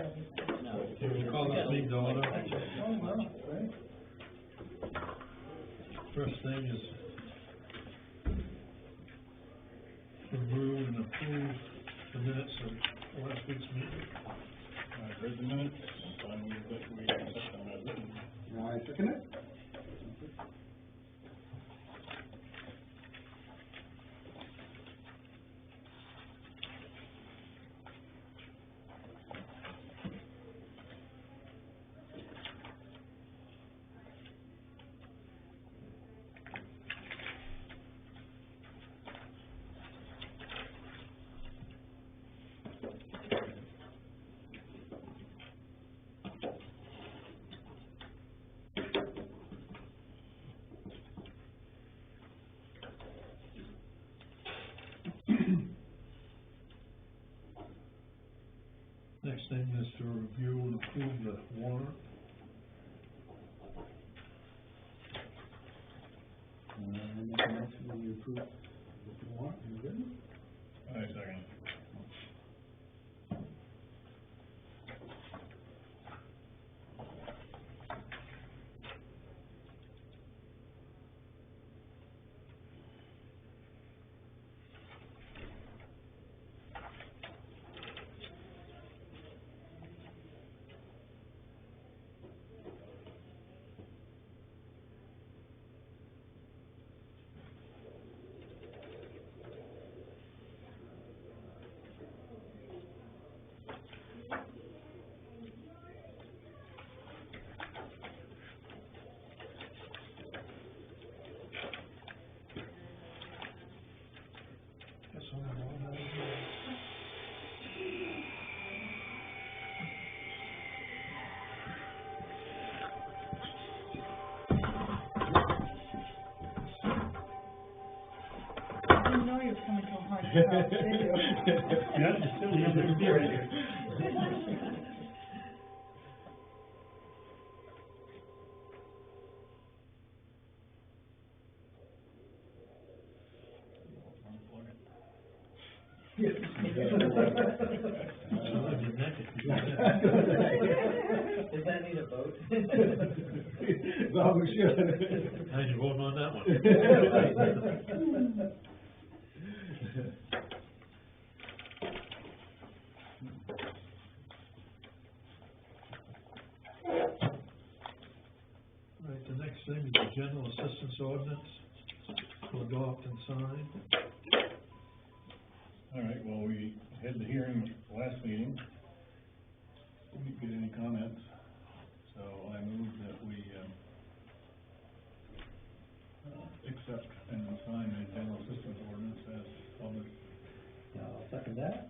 Okay, we'll call this meeting to order. First thing is remove and approve the minutes of last week's meeting. I've read the minutes, I move that we accept them as written. I second it. Next thing is to review and approve the warrant. Make a motion that we approve the warrant as written. I second. I didn't know you were coming to a hard stop, did you? Yeah, just still the other theory. Does that need a vote? Well, we should. How you voting on that one? Right, the next thing is the general assistance ordinance to adopt and sign. All right, well, we had the hearing last meeting. Didn't get any comments, so I move that we, accept and sign the general assistance ordinance as published. I'll second that.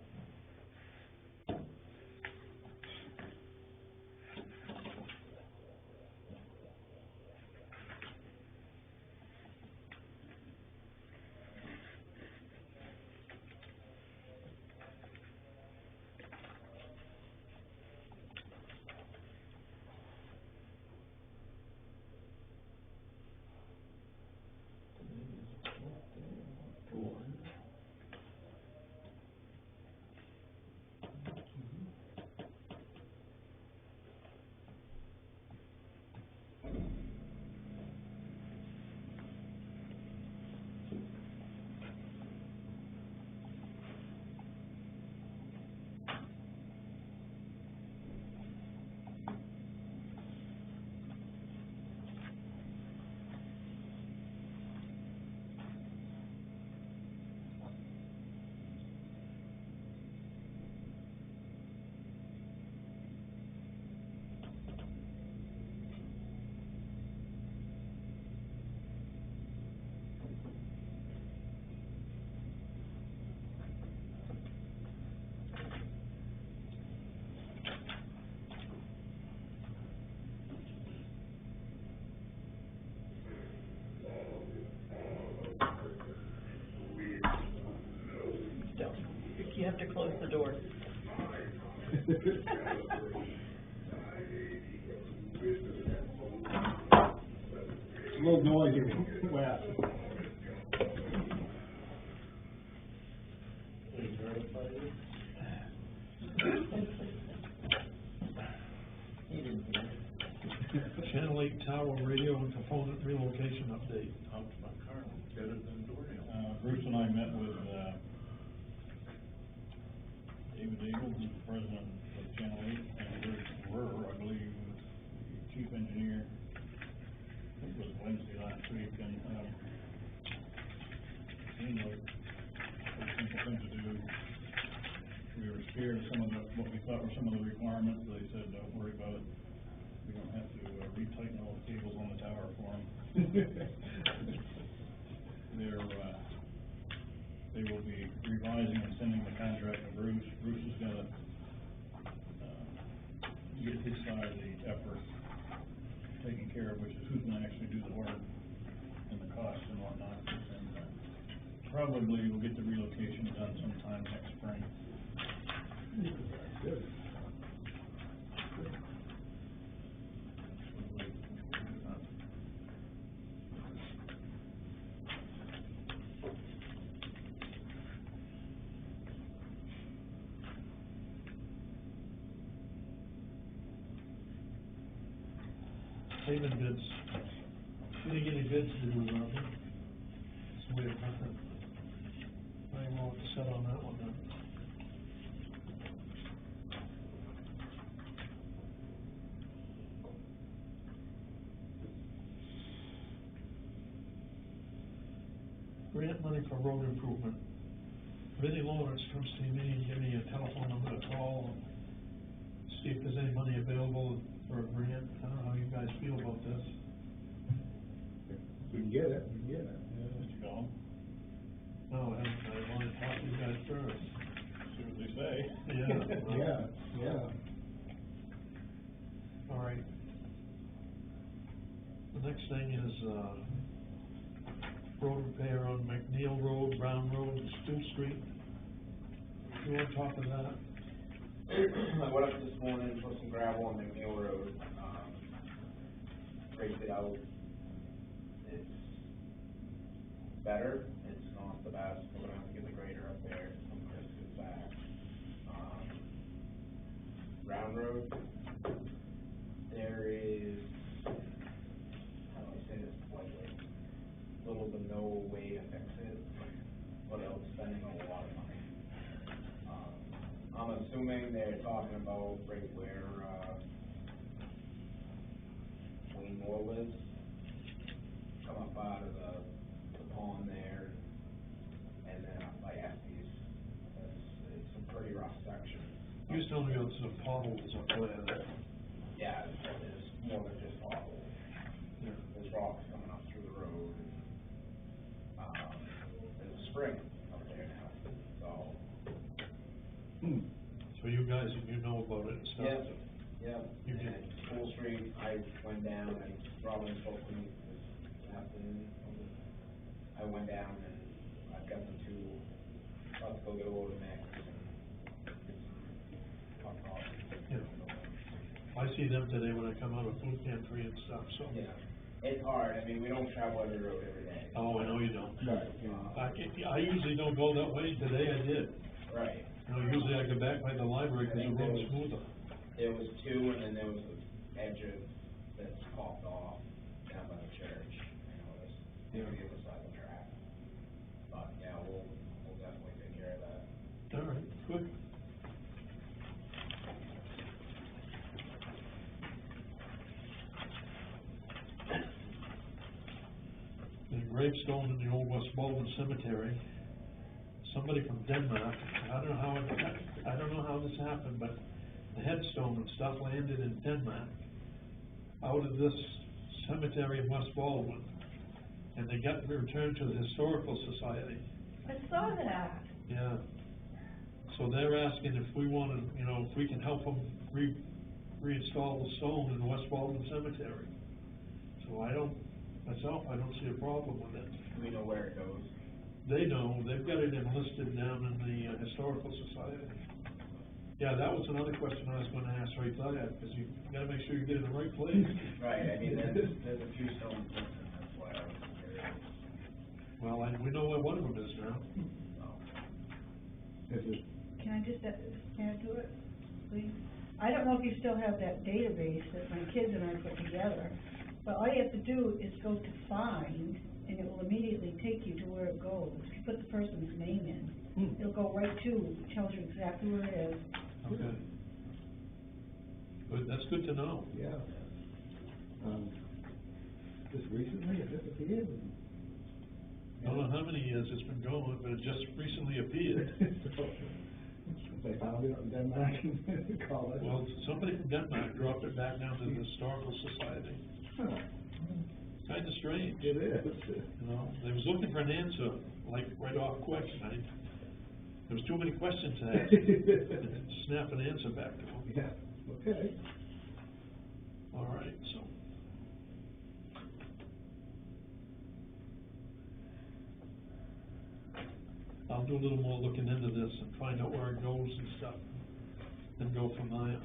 You have to close the door. It's a little noisy. Wow. Lake Tower radio and component relocation update. Out to my car, better than Dorian. Bruce and I met with, David Eagle, who's the president of Channel 8, and I believe, the chief engineer. I think it was Wednesday last week, and, seemed like a simple thing to do. We were scared of some of what we thought were some of the requirements. They said, don't worry about it. We don't have to retighten all the cables on the tower for them. They will be revising and sending the contract to Bruce. Bruce has got to get his side of the effort taken care of, which is who's going to actually do the work and the costs and whatnot. And probably we'll get the relocation done sometime next spring. Good. Payment bids. We didn't get any bids to do, so we have nothing. I won't set on that one then. Grant money for road improvement. Vinnie Lawrence comes to me and give me a telephone number to call and see if there's any money available for a grant. I don't know how you guys feel about this. We can get it, we can get it. Mr. Gillum, No, I want to talk to you guys first. see what they say. Yeah. Yeah. All right. The next thing is, road repair on McNeil Road, Brown Road, and Stew Street. You want to talk to that? I went up this morning, put some gravel on McNeil Road, raked it out. It's better, it's not the best, we're gonna have to get the grader up there, some Chris is back. Brown Road, there is, how do I say this politely, little to no way to fix it, without spending a lot of money. I'm assuming they're talking about right where, Wayne Moore lives. Come up out of the pond there, and then up by Estes. It's a pretty rough section. You was telling me about some potholes up there. Yeah, there's more than just potholes. Yeah. There's rocks coming up through the road, and, there's a spring up there now, so. So you guys, you know about it and stuff? Yeah, You and did. School Street, I went down, and Robin spoke to me this afternoon. I went down and I've got them two, about to go get a load of mix and get some hot dogs. Yeah. I see them today when I come out of food pantry and stuff, so. Yeah, it's hard, I mean, we don't travel every road every day. Oh, I know you don't. Right. I usually don't go that way, today I did. Right. You know, usually I go back by the library because the road's smoother. There was two, and then there was the edge of, that's popped off down by the church, I noticed, on the other side of the track. But, yeah, we'll definitely take care of that. All right, good. The gravestone in the old West Baldwin Cemetery, somebody from Denmark, I don't know how this happened, but the headstone and stuff landed in Denmark, out of this cemetery in West Baldwin, and they got returned to the Historical Society. I saw that. Yeah. So they're asking if we want to, you know, if we can help them reinstall the stone in the West Baldwin Cemetery. So myself, I don't see a problem with it. Do we know where it goes? They know, they've got it enlisted down in the Historical Society. Yeah, that was another question I was gonna ask right there, because you gotta make sure you get in the right place. Right, I mean, there's a few stones missing, that's why I was curious. Well, we know where one of them is now. Can I just add to it, please? I don't know if you still have that database that my kids and I put together, But all you have to do is go to find, and it will immediately take you to where it goes. If you put the person's name in, it'll go right to, it tells you exactly where it is. Okay. Good, that's good to know. Yeah. Just recently it disappeared. I don't know how many years it's been going, but it just recently appeared. They found it in Denmark and called it. Well, somebody from Denmark dropped it back down to the Historical Society. Huh. Kinda strange. It is. You know, they was looking for an answer, like, right off quick, and there was too many questions to ask. Snap an answer back to them. Yeah, okay. All right, so. I'll do a little more looking into this and find out where it goes and stuff, and go from there.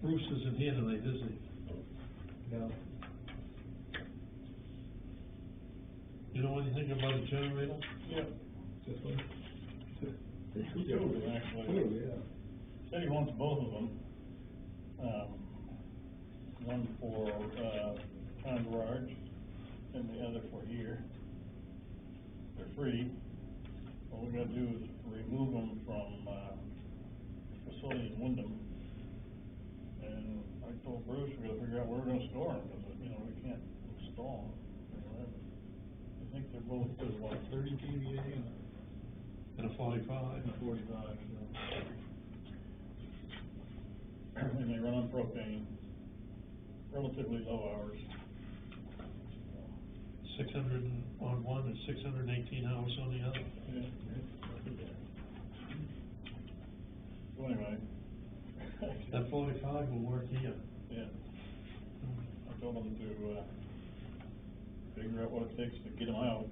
Bruce isn't here tonight, is he? No. You know anything about a generator? Yeah. This one? Two, actually. Two, yeah. Said he wants both of them. One for, town garage, and the other for here. They're free. All we gotta do is remove them from, facility in Wyndham. And I told Bruce, we gotta figure out where we're gonna store them, because, you know, we can't install them anywhere. I think they're both, there's what, 30 kVA And a 45. and a 45, so. And they run on propane, relatively low hours. 600 on one and 618 hours on the other. Yeah. So anyway. That 45 will work here. Yeah. I told him to, figure out what it takes to get them out.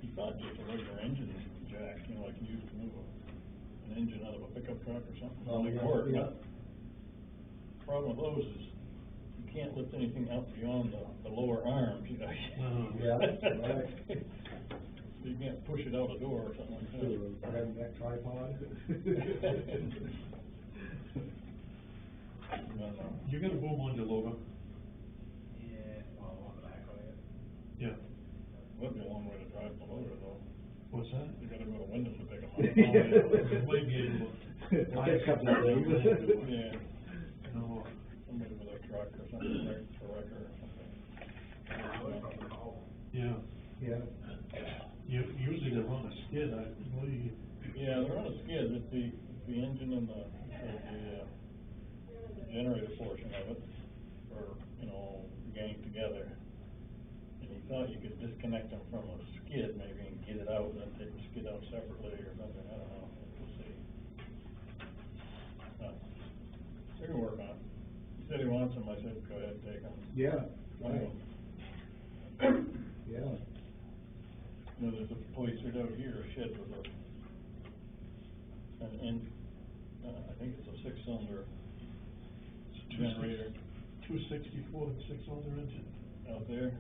He thought just a regular engine jack, you know, like you used to move an engine out of a pickup truck or something. Oh, Only yeah, work, yeah. but problem with those is you can't lift anything out beyond the lower arms, you know. No. Yeah, right. You can't push it out a door or something like that. Redneck tripod. You got a boom on your loader? Yeah, well, on the back of it. Yeah. Would be a long way to drive the loader though. What's that? You gotta go to Wyndham to pick them up. You might be able to. Pick up that thing. Yeah, No, somebody with a truck or something, like a wrecker or something. yeah. Yeah. Usually they're on a skid, I believe. Yeah, they're on a skid, it's the engine and the generator portion of it are, you know, ganged together. And he thought you could disconnect them from a skid maybe and get it out and then take the skid out separately or something, I don't know, we'll see. We can work on it. He said he wants them, I said, go ahead, take them. Yeah, right. Yeah. You know, there's a place right out here, a shed with I think it's a 6-cylinder generator 264 and 6-cylinder engine. out there.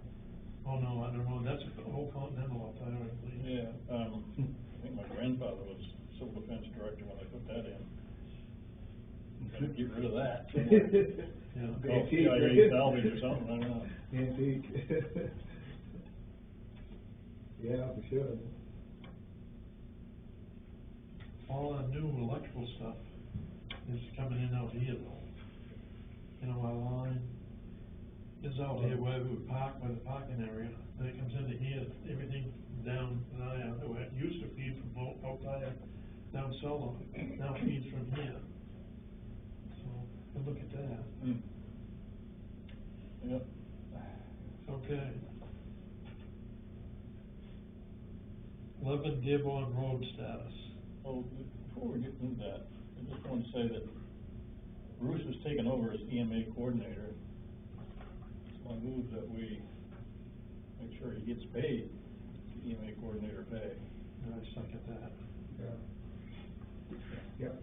Oh, no, I don't know, that's a whole Continental up there, I believe. Yeah, I think my grandfather was civil defense director when they put that in. Gotta get rid of that. Yeah. Call CIA salvage or something, I don't know. Antique. Yeah, we should. All our new electrical stuff is coming in out here though. You know, our line is out here where we park, by the parking area, then it comes into here, everything down there, where it used to feed from out there, down Sullivan, now feeds from here. So, we'll look at that. Yep. Okay. 11 Dearborn Road status. Well, before we get into that, I just want to say that Bruce has taken over as EMA coordinator. So I move that we make sure he gets paid the EMA coordinator pay. I second that. Yeah. Yep.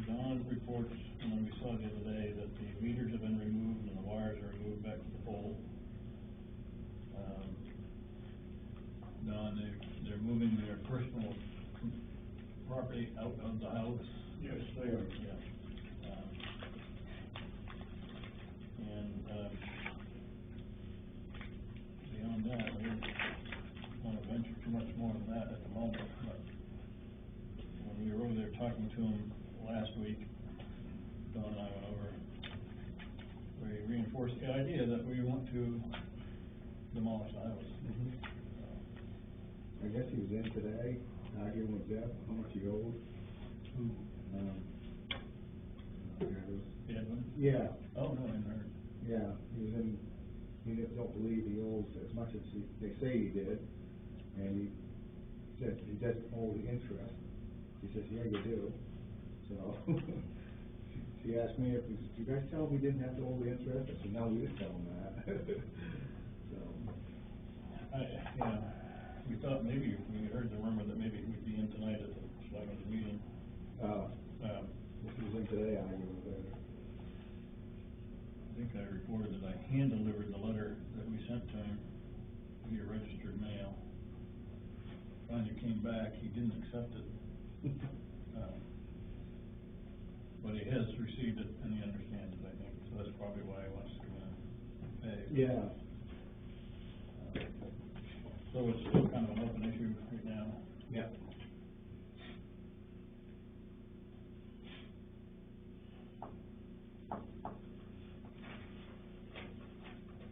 Don reports, and we saw the other day, that the meters have been removed and the wires are removed back to the pole. Don, they're moving their personal property out of the house. Yes, they are. Yeah. And, beyond that, I don't want to venture too much more than that at the moment, but when we were over there talking to him last week, Don and I went over, we reinforced the idea that we want to demolish the house. I guess he was in today, arguing with Jeff, how much he owed. Edwin? Yeah, Oh, no, I hadn't heard. yeah, he was in, he don't believe he owes as much as they say he did, and he said he doesn't owe the interest. He says, yeah, you do, so, she asked me if, you guys tell him he didn't have to owe the interest? I said, no, we didn't tell him that. So, Yeah, we thought maybe, we heard the rumor that maybe he would be in tonight at the Selectmen's meeting. if he was in today, arguing with her. I think I reported that I hand-delivered the letter that we sent to him via registered mail. Finally came back, he didn't accept it. But he has received it and he understands it, I think, so that's probably why he wants to pay. Yeah. So it's still kind of an open issue right now. Yeah.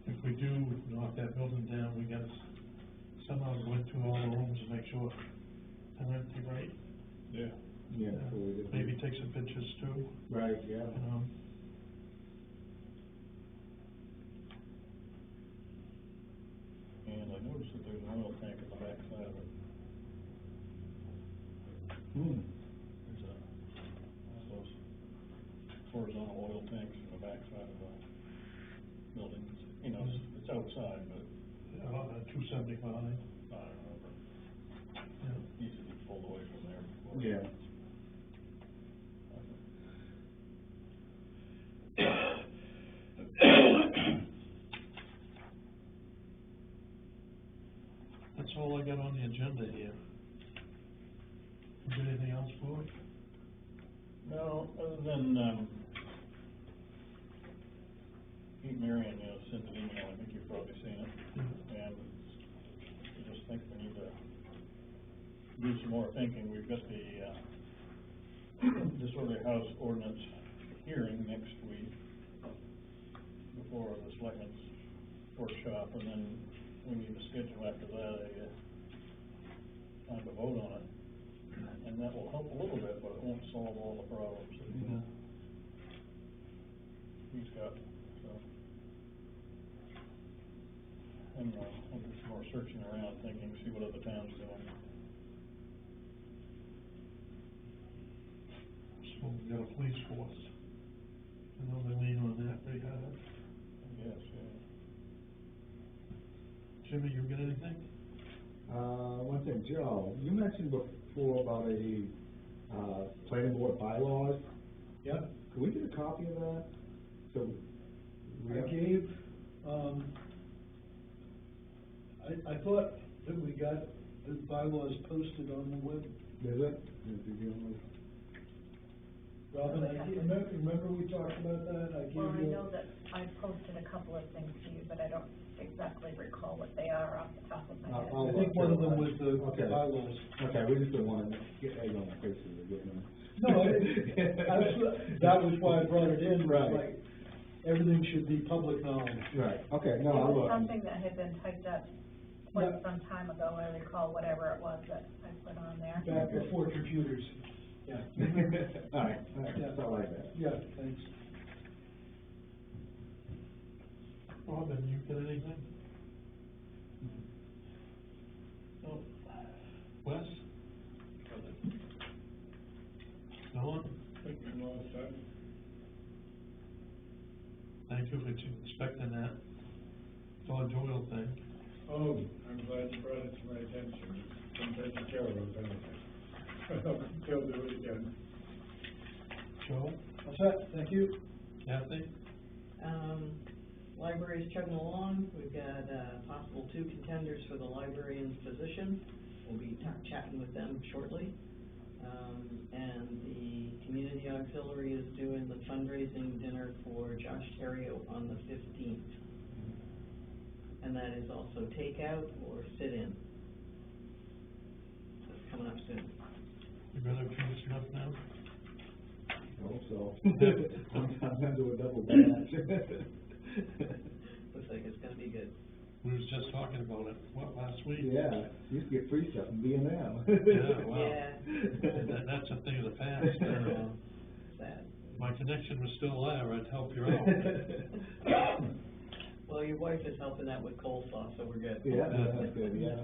If we do knock that building down, we gotta somehow go into all the rooms and make sure they're empty, right? Yeah. Yeah. So we did- Maybe take some pictures too, Right, yeah. you know? And I noticed that there's an oil tank in the back side of it. There's one of those horizontal oil tanks in the back side of the building. You know, it's outside, but 275, I don't remember. yeah. Needs to be pulled away from there before. Yeah. That's all I got on the agenda here. Is there anything else for it? No, other than, Pete Marion, sent an email, I think you've probably seen it. And I just think we need to do some more thinking. We've got the, disorderly house ordinance hearing next week before the Selectmen's workshop, and then we need to schedule after that a time to vote on it. And that will help a little bit, but it won't solve all the problems that he's got, so. And, I'll do some more searching around, thinking, see what other towns are doing. So we got a police force. I know they lean on that pretty hard. Yes, yeah. Jimmy, you got anything? One thing, Joe, you mentioned before about a, planning board bylaws. Yep, Could we get a copy of that? So, we I have- gave, I thought that we got the bylaws posted on the web. Is it? Is it the only- Robin, remember we talked about that? I gave you. Well, I know that I posted a couple of things to you, but I don't exactly recall what they are off the top of my head. I'll I think one of them was the Okay. bylaws. Okay, we just don't want to get egg on the faces again. No, that was why I brought it in, was Right. like, everything should be public knowledge. Right, okay, no, It I'll was look. something that had been typed up quite Yeah. some time ago, I recall whatever it was that I put on there. Back before computers, yeah. All right, that's all I got. Yeah, thanks. Robin, you got anything? No. Wes? Don? Thank you for inspecting that Dodge oil thing. Oh, I'm glad you brought it to my attention. Sometimes you care about anything. They'll do it again. Joe, What's that? Thank you. Kathy? Library's chugging along. We've got, possible 2 contenders for the librarian's position. We'll be chatting with them shortly. And the community auxiliary is doing the fundraising dinner for Josh Terrio on the 15th. And that is also takeout or sit-in. So it's coming up soon. You better finish enough now? I hope so. I'm gonna do a double batch. Looks like it's gonna be good. We was just talking about it, what, last week? Yeah, you used to get free stuff from B&M. Yeah, wow. Yeah. That's a thing of the past. Sad. My connection was still there, I'd help you out. Well, your wife is helping out with coleslaw, so we're good. Yeah, that's good, yeah.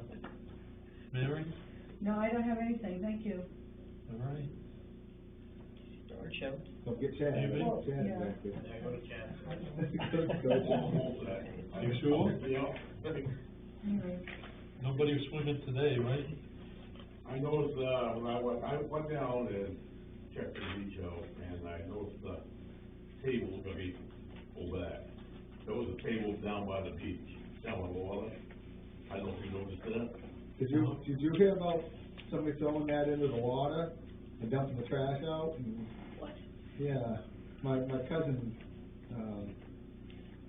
Mary? No, I don't have anything, thank you. All right. Start show. Don't get Chad, David? Chad Yeah. back there. Yeah, go to chat. You sure? Yeah. Anyway, Nobody was swimming today, right? I noticed, when I went down and checked the beach out, and I noticed the table's gonna be pulled back. There was a table down by the beach, down by the water. I don't know if you noticed that. Did you hear about somebody throwing that into the water and dumping the trash out? What? Yeah, my cousin,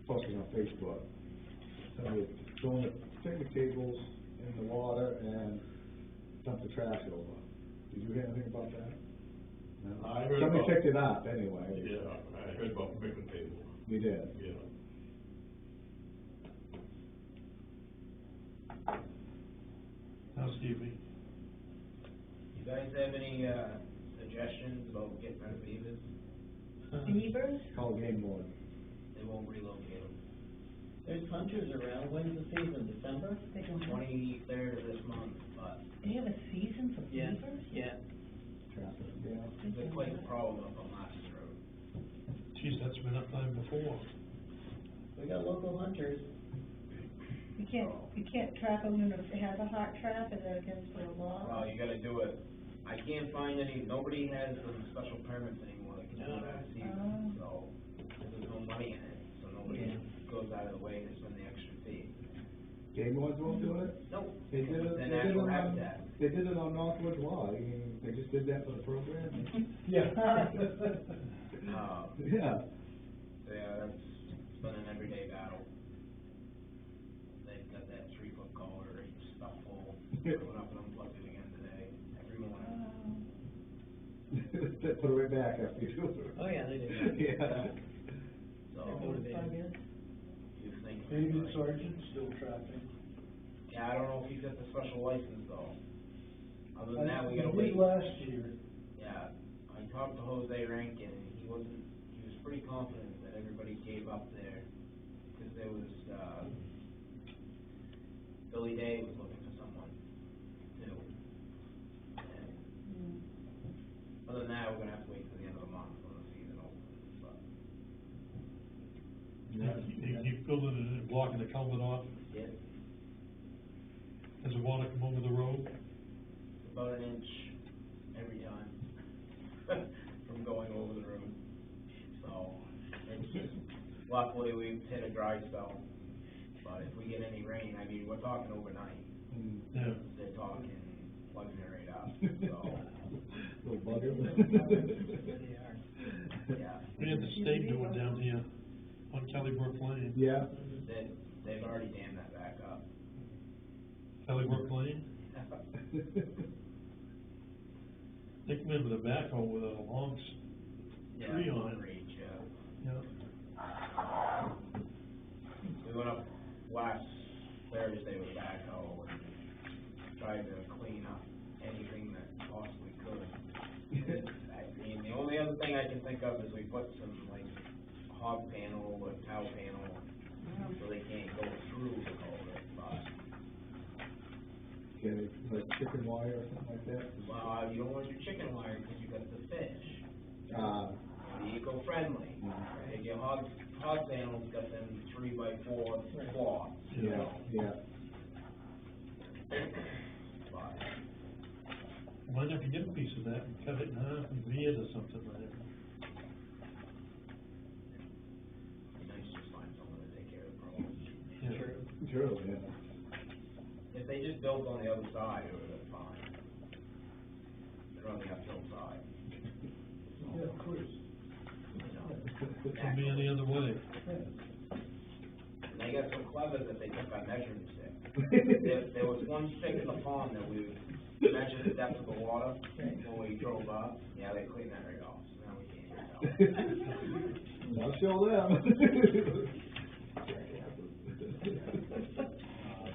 posted on Facebook. Somebody throwing the picnic tables in the water and dumped the trash over. Did you hear anything about that? No. I heard Somebody about- picked it up anyway. Yeah, I heard about the picnic table, You did? yeah. How's Stevie? You guys have any, suggestions about getting rid of beavers? beavers? Call game board. They won't relocate them. There's hunters around. When's the season? December? They don't have, 23rd of this month, but they have a season for Yeah, beavers? yeah. Traffic, yeah. they're quite a problem up on Lasseter Road. Geez, that's been up there before. We got local hunters. You can't trap them in a Haverhart trap, is that against the law? Well, you gotta do it, I can't find any, nobody has special permits anymore that can do it out of season, so there's no money in it, so nobody goes out of the way to spend the extra fee. Game boards won't do it? Nope. They did it, It's they a did it natural on, habitat. they did it on Northwood Law. I mean, they just did that for the program. Yeah. Yeah. Yeah, it's been an everyday battle. They've got that 3-foot collar stuff full, going up and unplugged it again today, every morning. Put it right back after you do it. Oh, yeah, they do. Yeah. So, They're motivated. you think. David Sargent still trapping. Yeah, I don't know if he's got the special license though. Other than that, we gotta He wait. did last year. Yeah, I talked to Jose Rankin, and he was pretty confident that everybody gave up there, because there was, Billy Day was looking for someone, too. And other than that, we're gonna have to wait till the end of the month when the season opens, but. Keep building it and blocking the culvert off. Yeah. Does the water come over the road? About an inch every time from going over the road. So, it's, luckily we've hit a dry spell, but if we get any rain, I mean, we're talking overnight. Yeah. They're talking plugging it right up, so, Little bugger. They are. yeah. We had the state do it down here on Kelly Brook Lane. Yeah. They've already dammed that back up. Kelly Brook Lane? They come in with a backhoe with a long Yeah, tree on long it. range, yeah. Yeah. We went up last Thursday with a backhoe and tried to clean up anything that possibly could. I mean, the only other thing I can think of is we put some, like, hog panel or cow panel, so they can't go through the culvert, but, Get it, like chicken wire or something like that? well, you don't want your chicken wire because you got the fish. Be eco-friendly, right? Your hog panel's got them 3x4 cloths. Yeah, yeah. But, Might have to get a piece of that and cut it in half and veer it or something like that. true, yeah. If they just built on the other side, it would've been fine. They're on the uphill side. Yeah, of course. Could be any other way. And they got so clever that they took our measuring stick. There was one stick in the pond that we measured the depth of the water when we drove up. Yeah, they cleaned that right off, so now we can't even tell. I'll show them.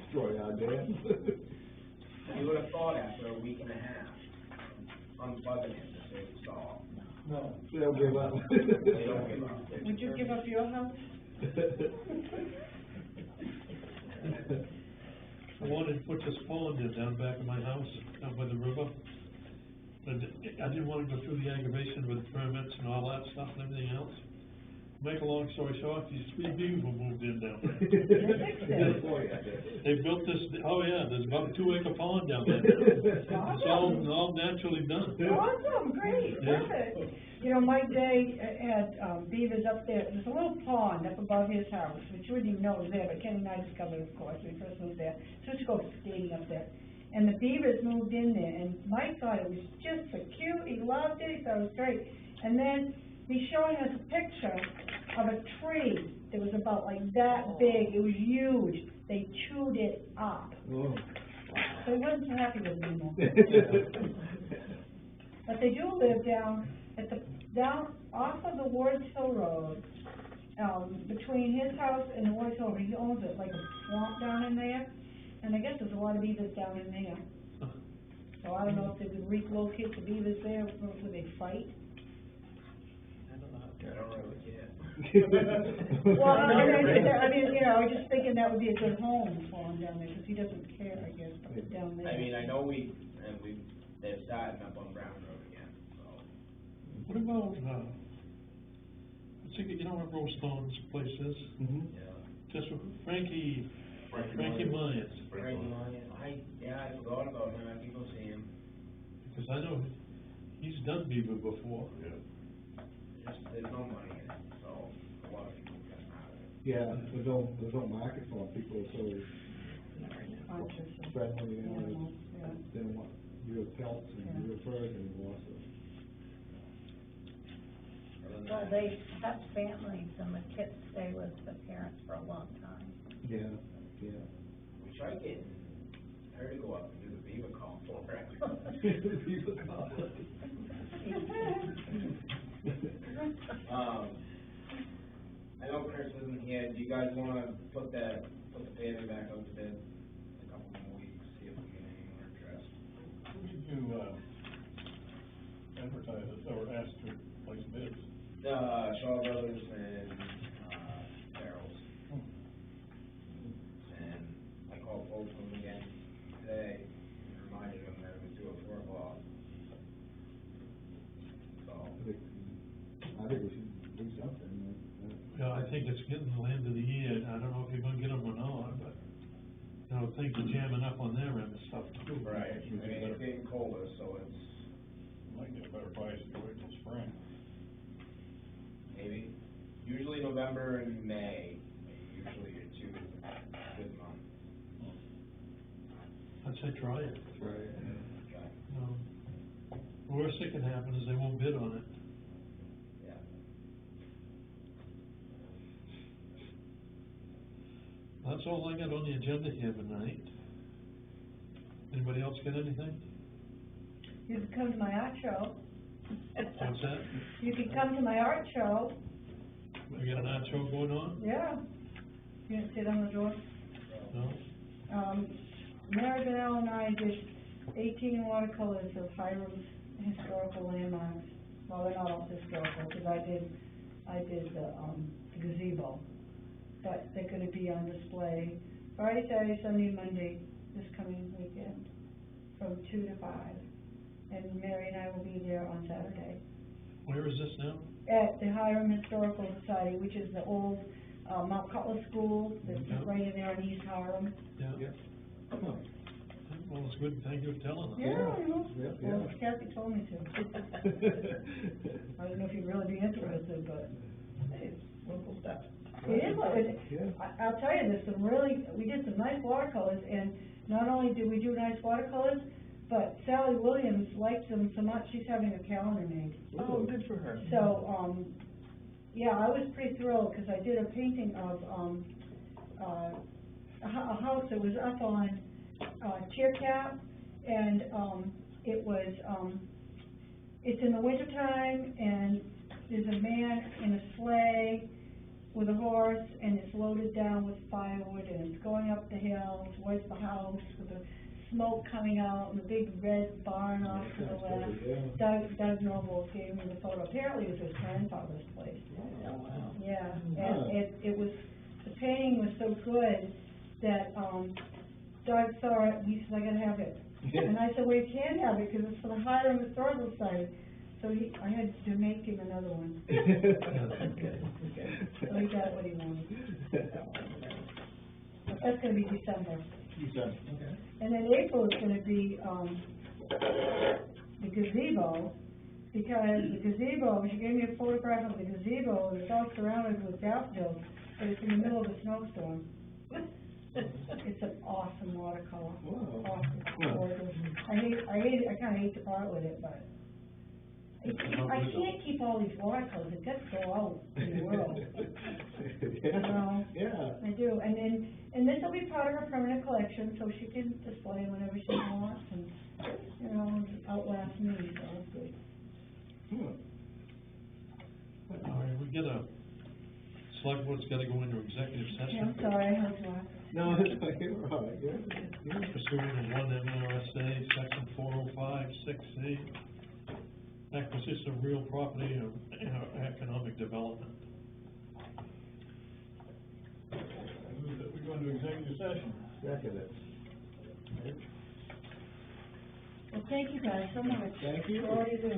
Destroy our dam. You would've thought after a week and a half, unplugging it to save the salt. No. They'll give up. They don't give up. Would you give up your house? I wanted to put this pond in down back of my house, down by the river. But I didn't wanna go through the aggravation with permits and all that stuff and everything else. Make a long story short, these 3 beavers were moved in down there. They built this, oh yeah, there's about a 2-acre pond down there. It's all naturally done. Awesome, great, Yeah. perfect. You know, Mike Day had, beavers up there, there's a little pond up above his house, which you wouldn't even know was there, but Kenny and I discovered, of course, when we first moved there. So we used to go skating up there. And the beavers moved in there, and Mike thought it was just so cute, he loved it, he thought it was great. And then he's showing us a picture of a tree that was about like that big, it was huge, they chewed it up. Oh. So he wasn't so happy with it anymore. But they do live down off of the Ward's Hill Road, between his house and the Ward's Hill Road. He owns it, like a swamp down in there, and I guess there's a lot of beavers down in there. So I don't know if they could relocate the beavers there, where they fight. I don't really care. Well, I mean, you know, I was just thinking that would be a good home for him down there, because he doesn't care, I guess, but down there. I mean, I know they're starting up on Brown Road again, so. What about, I think, you know where Rose Stone's place is? Mhm. Yeah. Just Frankie Myers. Frank Lyon, I forgot about him, I can go see him. Because I know he's done beaver before. There's no money in it, so a lot of people get out of it. Yeah, there's no market for them. People are so friendly, you know, they don't want real pelts and real furs anymore, so. Well, they have families and the kids stay with the parents for a long time. Yeah. We tried getting her to go up and do the beaver call for her. I know Chris isn't here, do you guys wanna put the paving back up to bid in a couple more weeks, see if we get any more interest? Who did you, advertise it, or ask to place bids? Shaw Brothers and, Farrell's. And I called both of them again today and reminded them that it was due at 4 o'clock. So, I think we should do something. Yeah, I think it's getting the end of the year, I don't know if you're gonna get them or not, but, you know, things are jamming up on their end and stuff too. right, I mean, it's getting colder, so it's Might get a better price if you wait till spring. maybe, usually November and May, usually are 2 good months. I'd say try it. Right. Okay. The worst that can happen is they won't bid on it. Yeah. That's all I got on the agenda here tonight. Anybody else got anything? You can come to my art show. What's that? You can come to my art show, We got an art show going on? yeah. You didn't sit on the door? No? Mary Donnell and I did 18 watercolors of Hiram's historical landmarks. Well, they're not all historical, because I did the gazebo. But they're gonna be on display Friday, Saturday, Sunday, and Monday, this coming weekend, from 2 to 5. And Mary and I will be there on Saturday. Where is this now? At the Hiram Historical Society, which is the old, Mount Cutler School, that's Yeah. right in there on East Hiram. Yeah. Come on. Well, it's good, thank you for telling us. Yeah, I know. Yeah, Well, yeah. Kathy told me to. I don't know if you'd really be interested, but, hey, it's local stuff. It is, Yeah. I'll tell you, there's some really, we did some nice watercolors, and not only did we do nice watercolors, but Sally Williams liked them so much, she's having a calendar made. Oh, good for her. So, yeah, I was pretty thrilled, cause I did a painting of, a house that was up on, Chair Cap, and, it was, it's in the wintertime, and there's a man in a sleigh with a horse, and it's loaded down with firewood, and it's going up the hill towards the house with the smoke coming out, and the big red barn off to the left. Doug Noble gave me the photo, apparently it was his grandfather's place. Oh, wow. Yeah, and it was, the painting was so good that, Doug saw it, and he said, I gotta have it. And I said, well, you can't have it, cause it's for the Hiram Historical Site. So I had to make him another one. So he got what he wanted. But that's gonna be December. Okay. And then April is gonna be, the gazebo, because the gazebo, she gave me a photograph of the gazebo, and it's all surrounded with daffodils, but it's in the middle of a snowstorm. It's an awesome watercolor. Wow. Awesome, gorgeous. I kinda hate to part with it, but I can't keep all these watercolors, it just go out in the world. You know? Yeah. I do, and this will be part of her permanent collection, so she can display whenever she wants, and, you know, outlast me, so that's good. All right, we get a, select board's gotta go into executive Yeah, session. I'm sorry, I held you up. No, it's like, you're right, yeah. Pursuant to one MRSA, section 405(6)(c, acquisition of real property and economic development. Move that we go into executive session. Second it. Well, thank you guys so much. Thank you. For all you do.